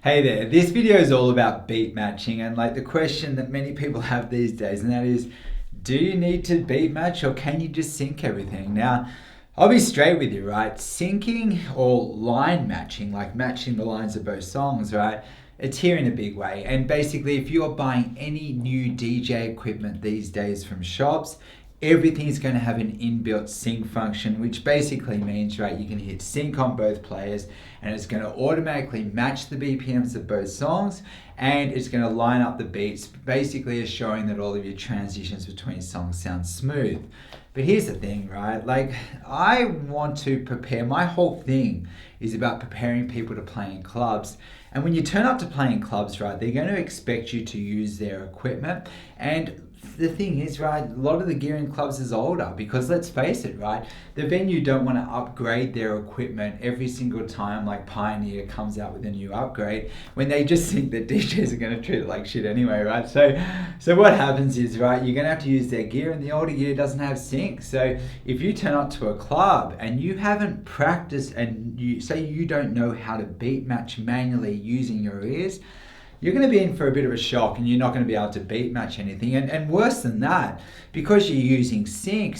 Hey there, this video is all about beat matching and like the question that many people have these days, and that is, do you need to beat match or can you just sync everything? Now, I'll be straight with you, right? Syncing or line matching, like matching the lines of both songs, right? It's here in a big way. And basically, if you're buying any new DJ equipment these days from shops, everything's going to have an inbuilt sync function, which basically means, right, you can hit sync on both players and it's going to automatically match the BPMs of both songs, and it's going to line up the beats, basically assuring that all of your transitions between songs sound smooth. But here's the thing, right? Like, I want to prepare, my whole thing is about preparing people to play in clubs. And when you turn up to play in clubs, right, they're going to expect you to use their equipment. And the thing is, right, a lot of the gear in clubs is older because let's face it, right, the venue don't want to upgrade their equipment every single time like Pioneer comes out with a new upgrade when they just think that DJs are going to treat it like shit anyway, right? So what happens is, right, you're going to have to use their gear and the older gear doesn't have sync. So if you turn up to a club and you haven't practiced and you say you don't know how to beat match manually using your ears, you're going to be in for a bit of a shock and you're not going to be able to beat match anything. And worse than that, because you're using sync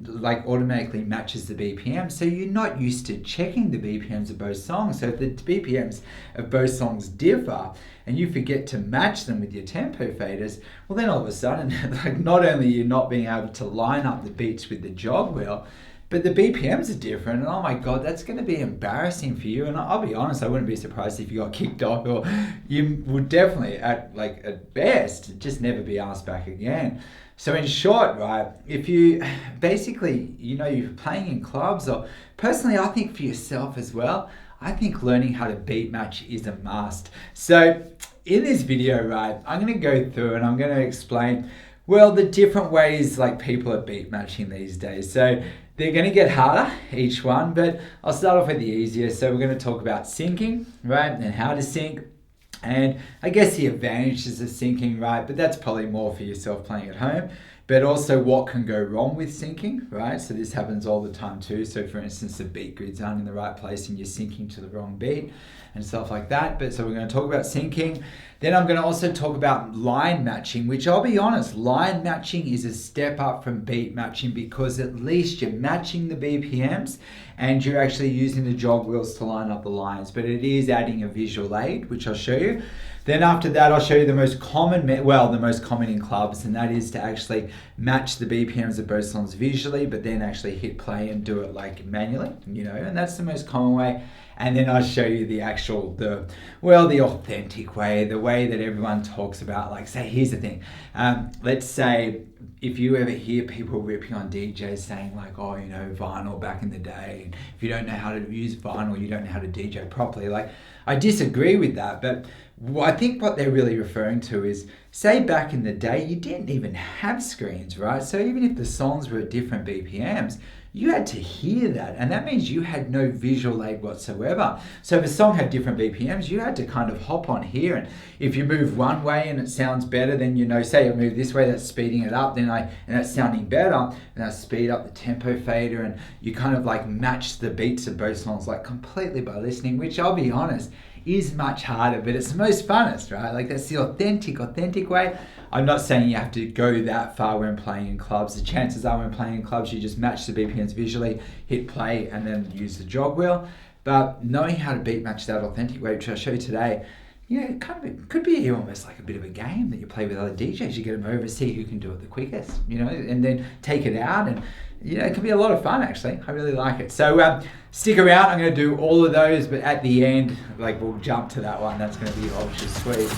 like automatically matches the BPM, so you're not used to checking the BPMs of both songs. So if the BPMs of both songs differ and you forget to match them with your tempo faders, well then all of a sudden, like, not only you're not being able to line up the beats with the jog wheel, but the BPMs are different, and oh my God, that's going to be embarrassing for you. And I'll be honest, I wouldn't be surprised if you got kicked off, or you would definitely, at best, just never be asked back again. So in short, right, if you basically, you're playing in clubs, or personally, I think for yourself as well, I think learning how to beat match is a must. So in this video, right, I'm going to go through and I'm going to explain, well, the different ways like people are beat matching these days. So they're going to get harder, each one, but I'll start off with the easiest. So we're going to talk about syncing, right, and how to sync, and I guess the advantages of syncing, right, but that's probably more for yourself playing at home, but also what can go wrong with syncing, right? So this happens all the time too. So for instance, the beat grids aren't in the right place and you're syncing to the wrong beat and stuff like that. But so we're going to talk about syncing. Then I'm going to also talk about line matching, which I'll be honest, line matching is a step up from beat matching because at least you're matching the BPMs and you're actually using the jog wheels to line up the lines, but it is adding a visual aid, which I'll show you. Then after that, I'll show you the most common in clubs, and that is to actually match the BPMs of both songs visually, but then actually hit play and do it like manually, and that's the most common way. And then I'll show you the authentic way, the way that everyone talks about. Like, say, here's the thing. Let's say if you ever hear people ripping on DJs saying like, oh, vinyl back in the day, and if you don't know how to use vinyl, you don't know how to DJ properly. Like, I disagree with that, but I think what they're really referring to is, say back in the day, you didn't even have screens, right? So even if the songs were at different BPMs, you had to hear that, and that means you had no visual aid whatsoever. So if a song had different BPMs, you had to kind of hop on here, and if you move one way and it sounds better, then say I move this way, that's speeding it up, and that's sounding better, and I speed up the tempo fader, and you kind of like match the beats of both songs like completely by listening, which I'll be honest, is much harder, but it's the most funnest, right? Like, that's the authentic way. I'm not saying you have to go that far when playing in clubs. The chances are when playing in clubs, you just match the BPMs visually, hit play, and then use the jog wheel. But knowing how to beat match that authentic way, which I'll show you today, it could be almost like a bit of a game that you play with other DJs. You get them over, see who can do it the quickest, and then take it out, and it can be a lot of fun, actually. I really like it. So stick around. I'm going to do all of those, but at the end, we'll jump to that one. That's going to be ultra sweet.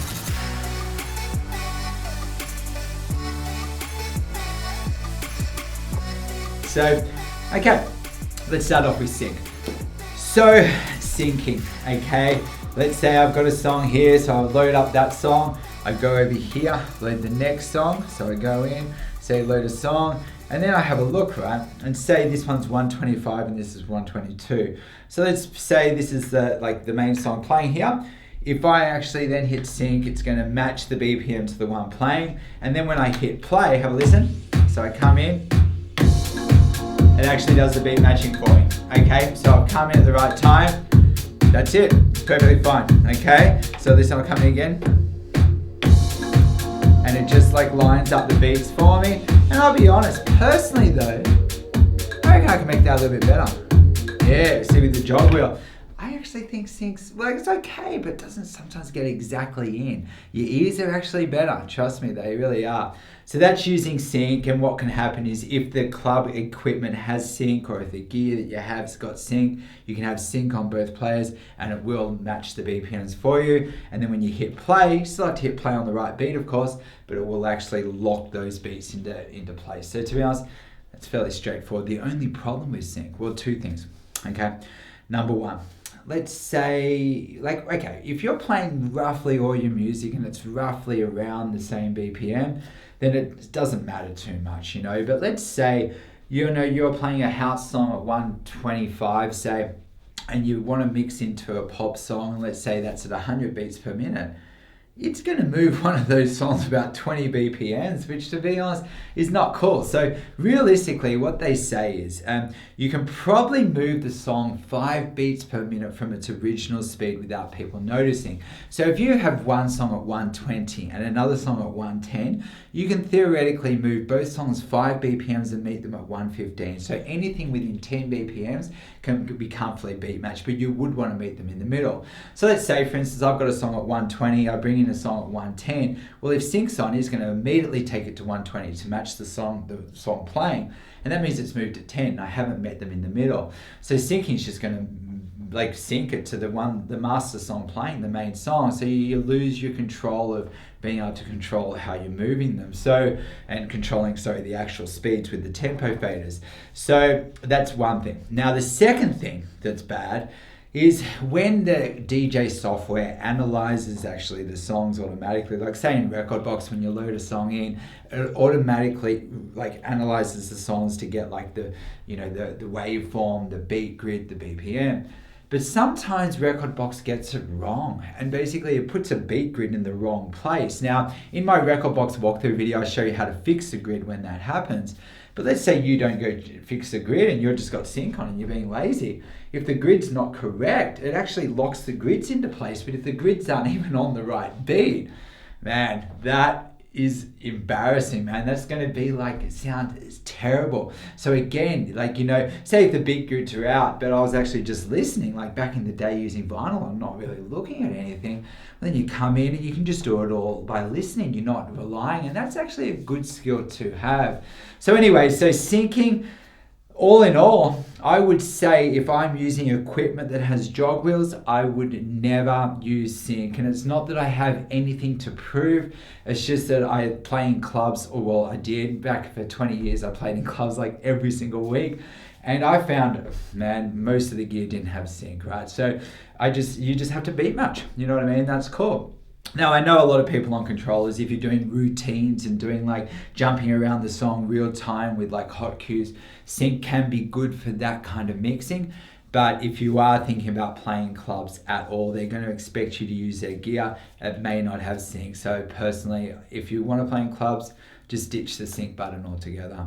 So, okay, let's start off with sync. So, syncing, okay? Let's say I've got a song here, so I'll load up that song. I go over here, load the next song. So I go in, say load a song, and then I have a look, right? And say this one's 125 and this is 122. So let's say this is the main song playing here. If I actually then hit sync, it's going to match the BPM to the one playing. And then when I hit play, have a listen. So I come in, it actually does the beat matching for me. Okay, so I've come in at the right time, That's it. Perfectly fine. Okay. So this will come in again. And it just like lines up the beats for me. And I'll be honest, personally though, I reckon I can make that a little bit better. Yeah, see with the jog wheel. I actually think sync's, like, it's okay, but it doesn't sometimes get exactly in. Your ears are actually better. Trust me, they really are. So that's using sync, and what can happen is if the club equipment has sync, or if the gear that you have's got sync, you can have sync on both players and it will match the BPMs for you. And then when you hit play, you still have to hit play on the right beat, of course, but it will actually lock those beats into place. So to be honest, it's fairly straightforward. The only problem with sync, well, two things, okay? Number one, let's say, like, okay, if you're playing roughly all your music and it's roughly around the same BPM, then it doesn't matter too much, you know. But let's say, you know, you're playing a house song at 125, say, and you want to mix into a pop song, let's say that's at 100 beats per minute. It's going to move one of those songs about 20 BPMs, which to be honest is not cool. So realistically, what they say is you can probably move the song 5 beats per minute from its original speed without people noticing. So if you have one song at 120 and another song at 110, you can theoretically move both songs 5 BPMs and meet them at 115. So anything within 10 BPMs can be comfortably beat matched, but you would want to meet them in the middle. So let's say, for instance, I've got a song at 120, I bring in a song at 110. Well, if sync's on, it's going to immediately take it to 120 to match the song playing, and that means it's moved to 10. I haven't met them in the middle. So syncing is just going to like sync it to the master song playing, the main song. So you lose your control of being able to control how you're moving them. So, and controlling, the actual speeds with the tempo faders. So that's one thing. Now the second thing that's bad is when the DJ software analyzes actually the songs automatically. Like say in Rekordbox, when you load a song in, it automatically like analyzes the songs to get like the waveform, the beat grid, the BPM. But sometimes Rekordbox gets it wrong, and basically it puts a beat grid in the wrong place. Now, in my Rekordbox walkthrough video, I show you how to fix the grid when that happens. But let's say you don't go fix the grid and you've just got sync on and you're being lazy. If the grid's not correct, it actually locks the grids into place. But if the grids aren't even on the right beat, man, that is embarrassing, man. That's going to be like, it's terrible. So again, like, say if the beat grids are out, but I was actually just listening, like back in the day using vinyl, I'm not really looking at anything. Then you come in and you can just do it all by listening. You're not relying, and that's actually a good skill to have. So anyway, so syncing, all in all, I would say if I'm using equipment that has jog wheels, I would never use sync. And it's not that I have anything to prove. It's just that I play in clubs, or well, I did back for 20 years. I played in clubs like every single week. And I found, man, most of the gear didn't have sync, right? So you just have to beat match. You know what I mean? That's cool. Now, I know a lot of people on controllers, if you're doing routines and doing like jumping around the song real time with like hot cues, sync can be good for that kind of mixing. But if you are thinking about playing clubs at all, they're going to expect you to use their gear. It may not have sync. So personally, if you want to play in clubs, just ditch the sync button altogether.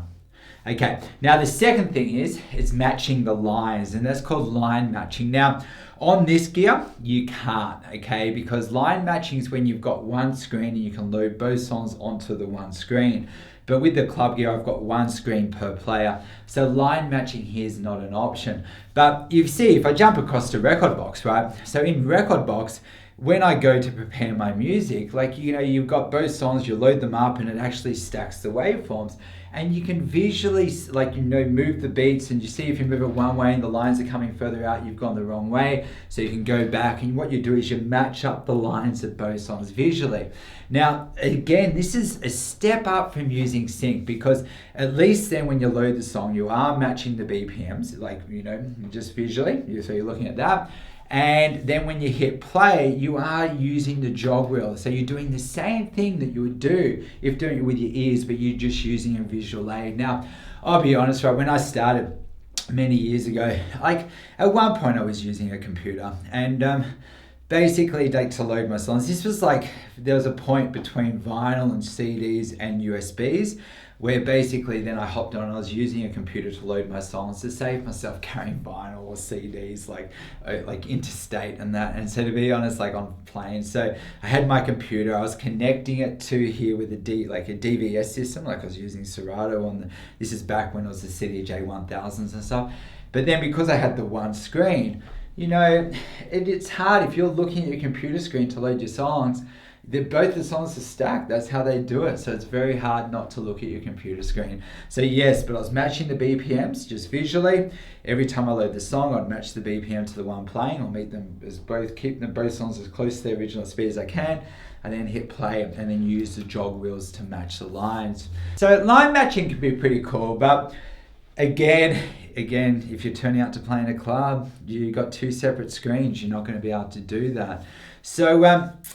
Okay, now the second thing is matching the lines, and that's called line matching. Now, on this gear, you can't, okay, because line matching is when you've got one screen and you can load both songs onto the one screen. But with the club gear, I've got one screen per player. So line matching here is not an option. But you see, if I jump across to Rekordbox, right? So in Rekordbox, when I go to prepare my music, like, you've got both songs, you load them up and it actually stacks the waveforms. And you can visually, move the beats, and you see if you move it one way and the lines are coming further out, you've gone the wrong way. So you can go back, and what you do is you match up the lines of both songs visually. Now, again, this is a step up from using sync, because at least then when you load the song, you are matching the BPMs, just visually. So you're looking at that. And then when you hit play, you are using the jog wheel. So you're doing the same thing that you would do if doing it with your ears, but you're just using a visual aid. Now, I'll be honest, right, when I started many years ago, like at one point I was using a computer, and basically like to load my songs. This was like, there was a point between vinyl and CDs and USBs where basically then I hopped on and I was using a computer to load my songs to save myself carrying vinyl or CDs like interstate and that. And so to be honest, like on planes, so I had my computer, I was connecting it to here with a DVS system, like I was using Serato on this is back when it was the CDJ 1000s and stuff. But then because I had the one screen, you know, it's hard if you're looking at your computer screen to load your songs. Both the songs are stacked. That's how they do it. So it's very hard not to look at your computer screen. So yes, but I was matching the BPMs just visually. Every time I load the song, I'd match the BPM to the one playing. I'll keep them both songs as close to the original speed as I can, and then hit play and then use the jog wheels to match the lines. So line matching can be pretty cool, but again, if you're turning out to play in a club, you got two separate screens. You're not going to be able to do that. So,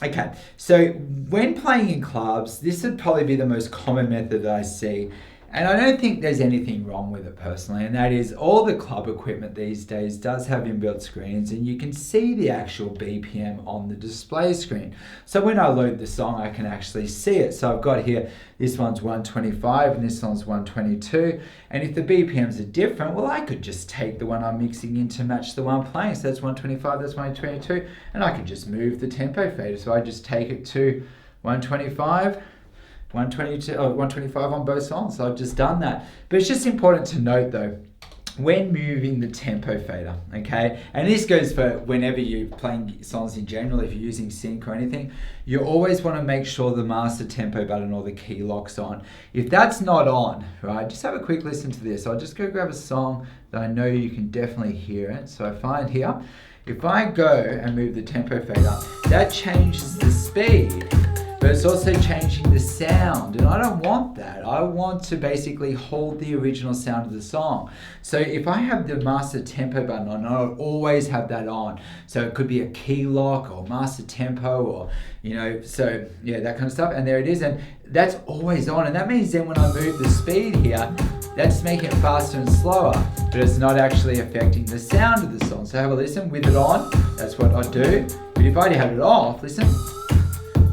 okay. So when playing in clubs, this would probably be the most common method that I see. And I don't think there's anything wrong with it personally. And that is all the club equipment these days does have inbuilt screens and you can see the actual BPM on the display screen. So when I load the song, I can actually see it. So I've got here, this one's 125 and this one's 122. And if the BPMs are different, well, I could just take the one I'm mixing in to match the one playing. So that's 125, that's 122. And I can just move the tempo fader. So I just take it to 125. 125 on both songs. So I've just done that. But it's just important to note though, when moving the tempo fader, okay? And this goes for whenever you're playing songs in general, if you're using sync or anything, you always want to make sure the master tempo button or the key lock's on. If that's not on, right, just have a quick listen to this. I'll just go grab a song that I know you can definitely hear it. So I find here, if I go and move the tempo fader, that changes the speed. But it's also changing the sound, and I don't want that. I want to basically hold the original sound of the song. So if I have the master tempo button on, I'll always have that on. So it could be a key lock or master tempo or, you know, so yeah, that kind of stuff. And there it is, and that's always on. And that means then when I move the speed here, that's making it faster and slower, but it's not actually affecting the sound of the song. So have a listen with it on, that's what I do. But if I had it off, listen,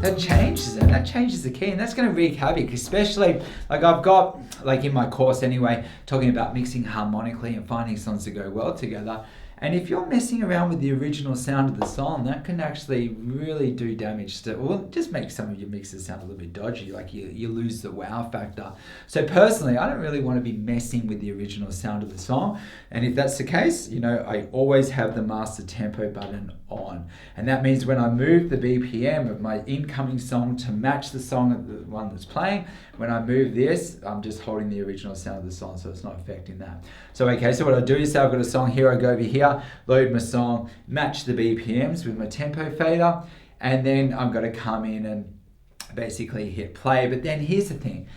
that changes it, that changes the key, and that's going to wreak havoc, especially like I've got, like in my course anyway, talking about mixing harmonically and finding songs that go well together. And if you're messing around with the original sound of the song, that can actually really do damage to, well, just make some of your mixes sound a little bit dodgy, like you lose the wow factor. So personally, I don't really want to be messing with the original sound of the song. And if that's the case, you know, I always have the master tempo button on. And that means when I move the BPM of my incoming song to match the song of the one that's playing, when I move this, I'm just holding the original sound of the song, so it's not affecting that. So okay, so what I do is say I've got a song here, I go over here, load my song, match the BPMs with my tempo fader, and then I'm going to come in and basically hit play. But then here's the thing.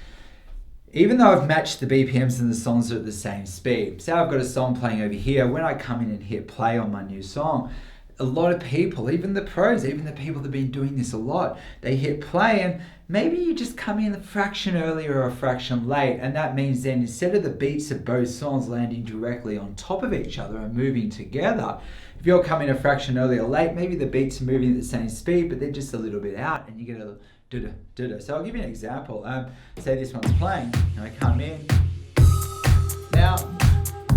Even though I've matched the BPMs and the songs are at the same speed, say I've got a song playing over here, when I come in and hit play on my new song, a lot of people, even the pros, even the people that have been doing this a lot, they hit play and maybe you just come in a fraction earlier or a fraction late, and that means then instead of the beats of both songs landing directly on top of each other and moving together, if you're coming a fraction earlier or late, maybe the beats are moving at the same speed, but they're just a little bit out and you get a da-da. So I'll give you an example. Say this one's playing and I come in. Now,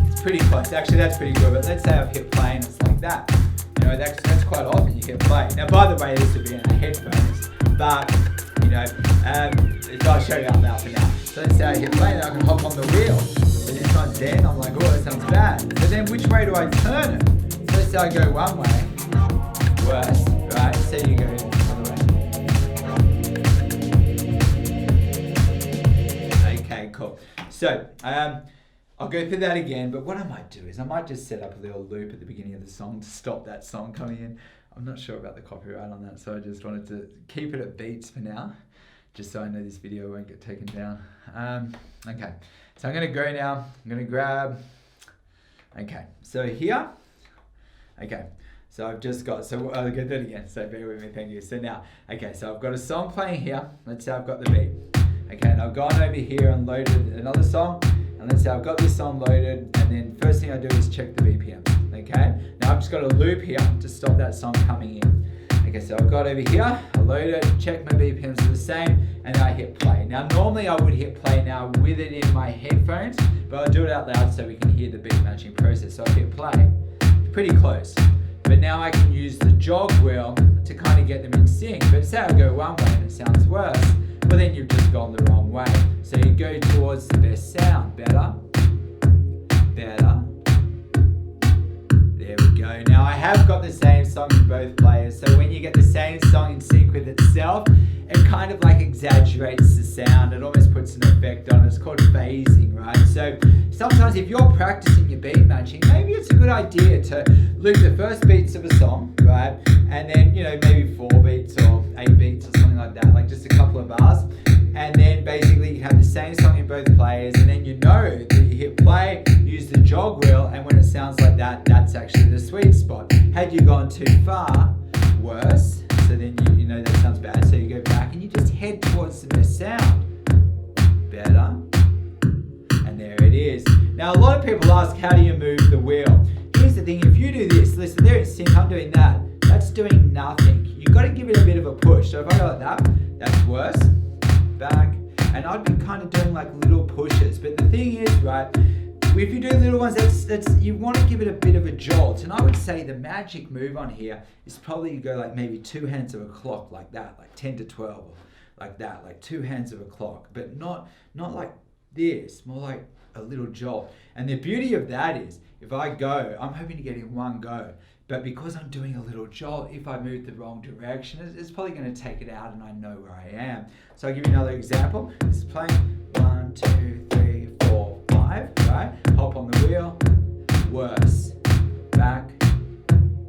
it's pretty close. Actually, that's pretty good, but let's say I've hit play and it's like that. You know, that's quite often you hit play. Now, by the way, this would be in our headphones, but, you know, I'll show you out loud for now. So let's say I hit play and I can hop on the wheel. So this one's dead, I'm like, oh, that sounds bad. But then which way do I turn it? So let's say I go one way, worse, right? So you go the other way. Okay, cool. So, I'll go through that again, but what I might do is I might just set up a little loop at the beginning of the song to stop that song coming in. I'm not sure about the copyright on that, so I just wanted to keep it at beats for now, just so I know this video won't get taken down. Okay, so I'm going to go now. I'm going to grab, okay, so here, okay, so I've just got, so I'll get that again, so bear with me, thank you. So now, okay, so I've got a song playing here. Let's say I've got the beat. Okay, and I've gone over here and loaded another song. And let's say I've got this song loaded, and then first thing I do is check the BPM, okay? Now I've just got a loop here to stop that song coming in. Okay, so I've got over here, I load it, check my BPMs are the same, and I hit play. Now normally I would hit play now with it in my headphones, but I'll do it out loud so we can hear the beat matching process. So I hit play, pretty close. But now I can use the jog wheel to kind of get them in sync. But say I go one way and it sounds worse, well then you've just gone the wrong way. So you go towards the best sound, better, better. There we go. Now I have got the same song in both players, so when you get the same song in sync with itself, it kind of like exaggerates the sound. It almost puts an effect on it. It's called phasing, right? So sometimes if you're practicing your beat matching, maybe it's a good idea to loop the first beats of a song, right? And then, maybe 4 beats or 8 beats or something like that, like just a couple of bars. And then basically you have the same song in both players, and then you know that you hit play, use the jog wheel, and when it sounds like that, that's actually the sweet spot. Had you gone too far, worse, so then you know that sounds bad, so you go back and you just head towards the best sound. Better. And there it is. Now a lot of people ask, how do you move the wheel? Here's the thing, if you do this, listen, there it's sync, I'm doing that, that's doing nothing. You've got to give it a bit of a push. So if I go like that, that's worse. Back, and I'd be kind of doing like little pushes, but the thing is, right, if you do little ones, that's you want to give it a bit of a jolt. And I would say the magic move on here is probably you go like maybe 2 hands of a clock like that, like 10 to 12, like that, like 2 hands of a clock, but not like this, more like a little jolt. And the beauty of that is, if I go, I'm hoping to get in one go. But because I'm doing a little jolt, if I move the wrong direction, it's probably going to take it out and I know where I am. So I'll give you another example. This is playing 1, 2, 3, 4, 5, right? Hop on the wheel, worse, back,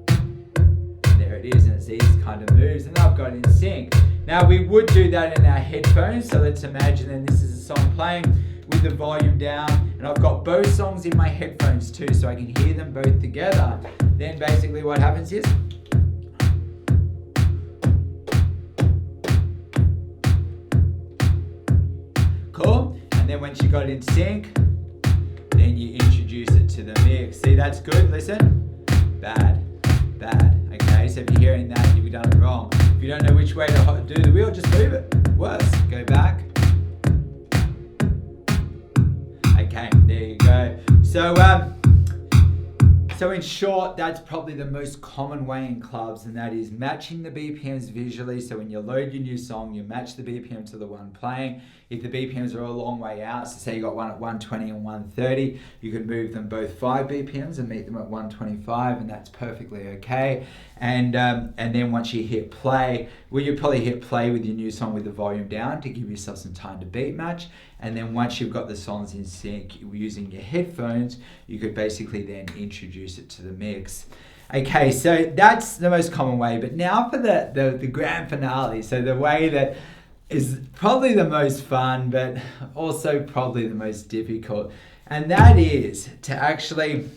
and there it is, and it's these kind of moves, and I've got it in sync. Now we would do that in our headphones, so let's imagine then this is a song playing with the volume down, and I've got both songs in my headphones too, so I can hear them both together. Then basically what happens is, cool, and then once you got it in sync, then you introduce it to the mix. See, that's good, listen, bad, bad, okay, so if you're hearing that, you've done it wrong. If you don't know which way to do the wheel, just move it, worse, go back. Okay, there you go. So in short, that's probably the most common way in clubs, and that is matching the BPMs visually. So when you load your new song, you match the BPM to the one playing. If the BPMs are a long way out, so say you got one at 120 and 130, you can move them both 5 BPMs and meet them at 125, and that's perfectly okay. And then once you hit play, well, you probably hit play with your new song with the volume down to give yourself some time to beat match. And then once you've got the songs in sync using your headphones, you could basically then introduce it to the mix. Okay, so that's the most common way. But now for the grand finale. So the way that is probably the most fun, but also probably the most difficult. And that is to actually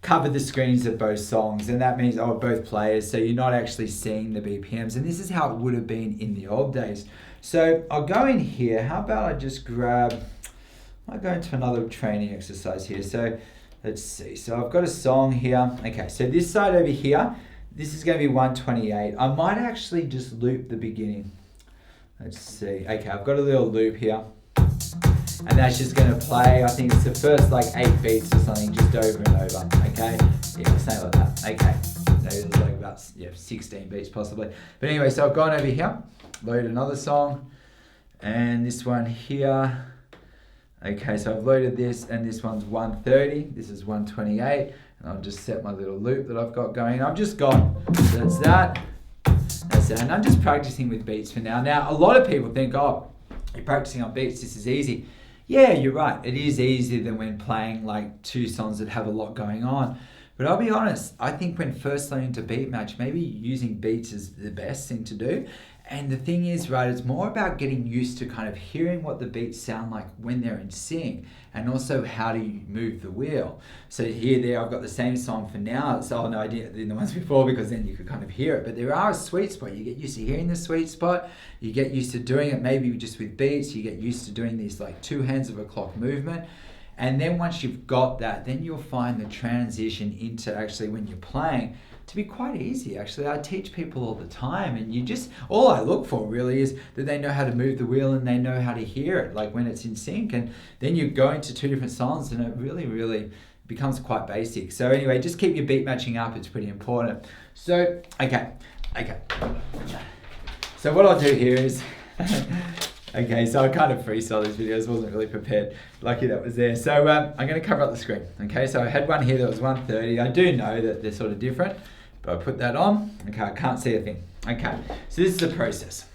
cover the screens of both songs. And that means, both players. So you're not actually seeing the BPMs. And this is how it would have been in the old days. So I'll go in here. How about I just I'll go into another training exercise here. So let's see. So I've got a song here. Okay, so this side over here, this is going to be 128. I might actually just loop the beginning. Let's see. Okay, I've got a little loop here. And that's just going to play, I think it's the first like 8 beats or something, just over and over. Okay? Yeah, something like that. Okay. Maybe there's like about 16 beats possibly. But anyway, so I've gone over here, load another song, and this one here. Okay, so I've loaded this, and this one's 130, this is 128, and I'll just set my little loop that I've got going. I've just gone, so that's that, and I'm just practicing with beats for now. Now, a lot of people think, oh, you're practicing on beats, this is easy. Yeah, you're right, it is easier than when playing like 2 songs that have a lot going on. But I'll be honest, I think when first learning to beat match, maybe using beats is the best thing to do. And the thing is, right, it's more about getting used to kind of hearing what the beats sound like when they're in sync, and also how do you move the wheel. So there, I've got the same song for now. So no idea in the ones before, because then you could kind of hear it. But there are a sweet spot. You get used to hearing the sweet spot. You get used to doing it maybe just with beats. You get used to doing these like 2 hands of a clock movement. And then once you've got that, then you'll find the transition into actually when you're playing to be quite easy. Actually, I teach people all the time, and all I look for really is that they know how to move the wheel and they know how to hear it, like when it's in sync. And then you go into two different songs and it really, really becomes quite basic. So anyway, just keep your beat matching up. It's pretty important. So, okay. So what I'll do here is, okay, so I kind of freestyle these videos, wasn't really prepared. Lucky that was there. So I'm going to cover up the screen. Okay, so I had one here that was 130. I do know that they're sort of different, but I put that on. Okay, I can't see a thing. Okay, so this is the process.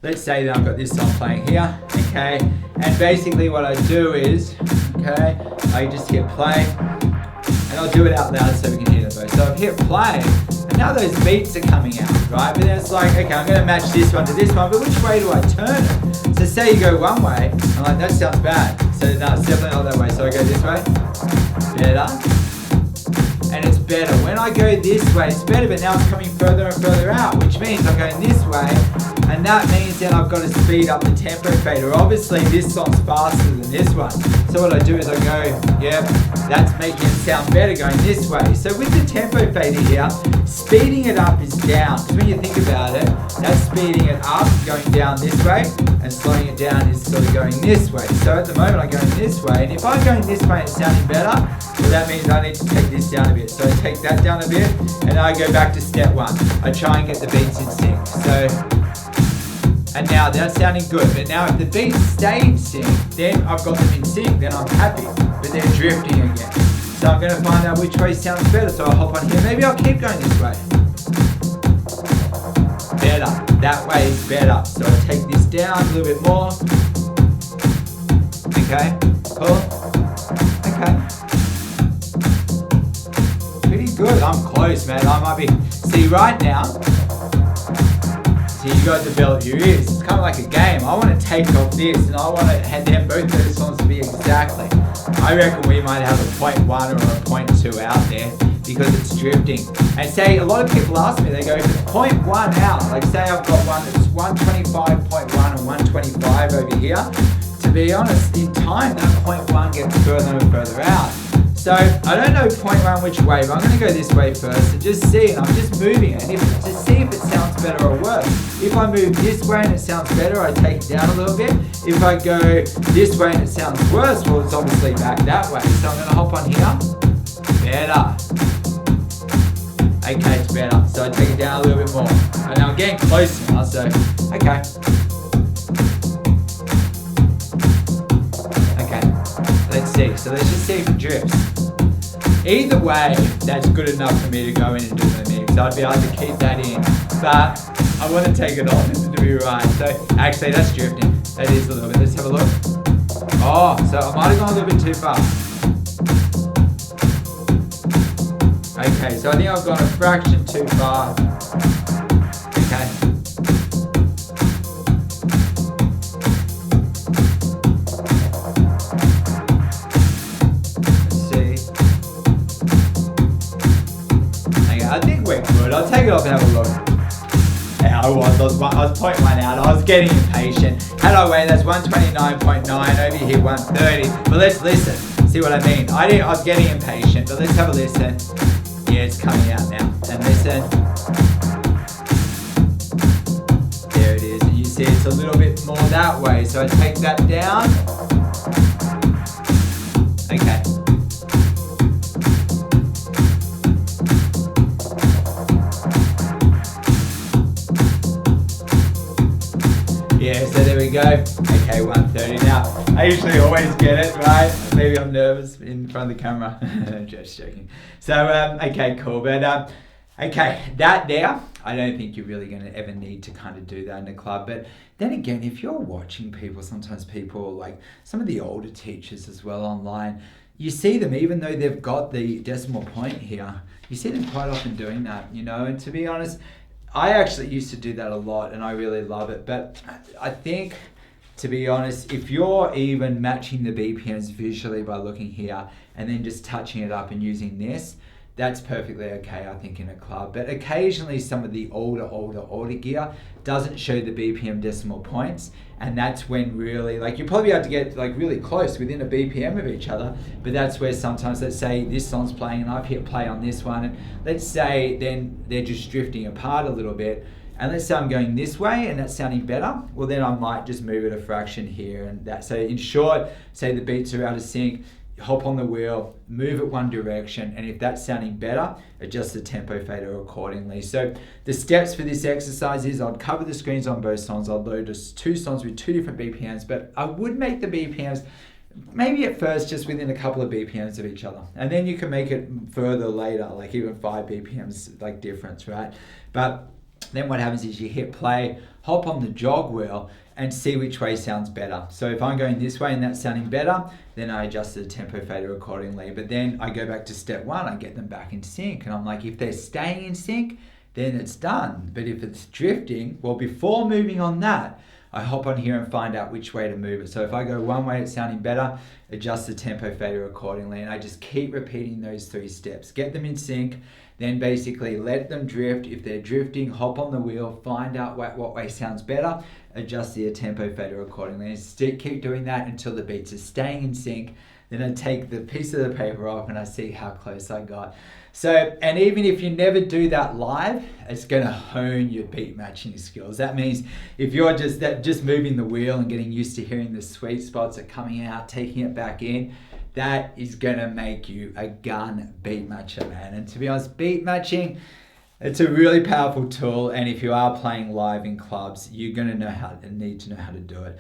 Let's say that I've got this song playing here, okay, and basically what I do is, okay, I just hit play, and I'll do it out loud so we can hear them both. So I've hit play, and now those beats are coming out, right? But then it's like, okay, I'm going to match this one to this one, but which way do I turn it? So say you go one way, I'm like, that sounds bad. So no, it's definitely not that way. So I go this way, better, and it's better. When I go this way, it's better, but now it's coming further and further out, which means I'm going this way, and that means then I've got to speed up the tempo fader. Obviously, this song's faster than this one. So what I do is I go, yep, that's making it sound better going this way. So with the tempo fader here, speeding it up is down. Because when you think about it, that's speeding it up, going down this way, and slowing it down is sort of going this way. So at the moment I'm going this way, and if I'm going this way and it's sounding better, well that means I need to take this down a bit. So I take that down a bit, and I go back to step one. I try and get the beats in sync. And now that's sounding good, but now if the beats stay in sync, then I've got them in sync, then I'm happy, but they're drifting again. So I'm going to find out which way sounds better, so I'll hop on here. Maybe I'll keep going this way. Better, that way is better. So I take this down a little bit more. Okay, cool. Okay. Pretty good, I'm close, man. I might be, see right now, you got to develop your ears. It's kind of like a game. I want to take off this, and I want to have them both those songs to be exactly. I reckon we might have a 0.1 or a 0.2 out there because it's drifting. And say a lot of people ask me, they go, if it's 0.1 out, like say I've got one that's 125.1 and 125 over here. To be honest, in time that 0.1 gets further and further out. So I don't know 0.1 which way, but I'm going to go this way first and just see it. I'm just moving it to see if it sounds better or worse. If I move this way and it sounds better, I take it down a little bit. If I go this way and it sounds worse, well, it's obviously back that way. So I'm going to hop on here. Better. Okay, it's better. So I take it down a little bit more. And now I'm getting close now, so okay. Let's see. So let's just see if it drifts. Either way, that's good enough for me to go in and do the mix. I'd be able to keep that in, but I want to take it off to be right. So actually, that's drifting. That is a little bit. Let's have a look. Oh, so I might have gone a little bit too far. Okay, so I think I've gone a fraction too far. Okay. I think we're good. I'll take it off and have a look. Yeah, I was 0.1 out. I was getting impatient. Had I waited, that's 129.9. Over here, 130. But let's listen. See what I mean? I was getting impatient, but let's have a listen. Yeah, it's coming out now. And listen. There it is. And you see it's a little bit more that way. So I take that down. Okay. Yeah, so there we go. Okay, 130 now. I usually always get it, right? Maybe I'm nervous in front of the camera. Just joking. So, okay, cool. But, okay, that there, I don't think you're really going to ever need to kind of do that in a club. But then again, if you're watching people, sometimes people, like some of the older teachers as well online, you see them, even though they've got the decimal point here, you see them quite often doing that, you know, and to be honest, I actually used to do that a lot and I really love it, but I think, to be honest, if you're even matching the BPMs visually by looking here and then just touching it up and using this, that's perfectly okay, I think, in a club. But occasionally some of the older gear doesn't show the BPM decimal points, and that's when really, like, you'll probably have to get like really close within a BPM of each other, but that's where sometimes, let's say this song's playing and I've hit play on this one, and let's say then they're just drifting apart a little bit, and let's say I'm going this way and that's sounding better, well then I might just move it a fraction here and that. So in short, say the beats are out of sync, hop on the wheel, move it one direction, and if that's sounding better, adjust the tempo fader accordingly. So the steps for this exercise is I'd cover the screens on both songs, I'd load just 2 songs with 2 different BPMs, but I would make the BPMs maybe at first just within a couple of BPMs of each other, and then you can make it further later, like even 5 BPMs like difference, right? But then what happens is you hit play, hop on the jog wheel, and see which way sounds better. So if I'm going this way and that's sounding better, then I adjust the tempo fader accordingly. But then I go back to step 1, I get them back in sync. And I'm like, if they're staying in sync, then it's done. But if it's drifting, well, before moving on that, I hop on here and find out which way to move it. So if I go one way, it's sounding better, adjust the tempo fader accordingly. And I just keep repeating those 3 steps. Get them in sync, then basically let them drift. If they're drifting, hop on the wheel, find out what way sounds better, adjust the tempo fader accordingly. And keep doing that until the beats are staying in sync. Then I take the piece of the paper off and I see how close I got. So, and even if you never do that live, it's going to hone your beat matching skills. That means if you're just moving the wheel and getting used to hearing the sweet spots are coming out, taking it back in, that is going to make you a gun beat matcher, man. And to be honest, beat matching, it's a really powerful tool, and if you are playing live in clubs, you're going to need to know how to do it.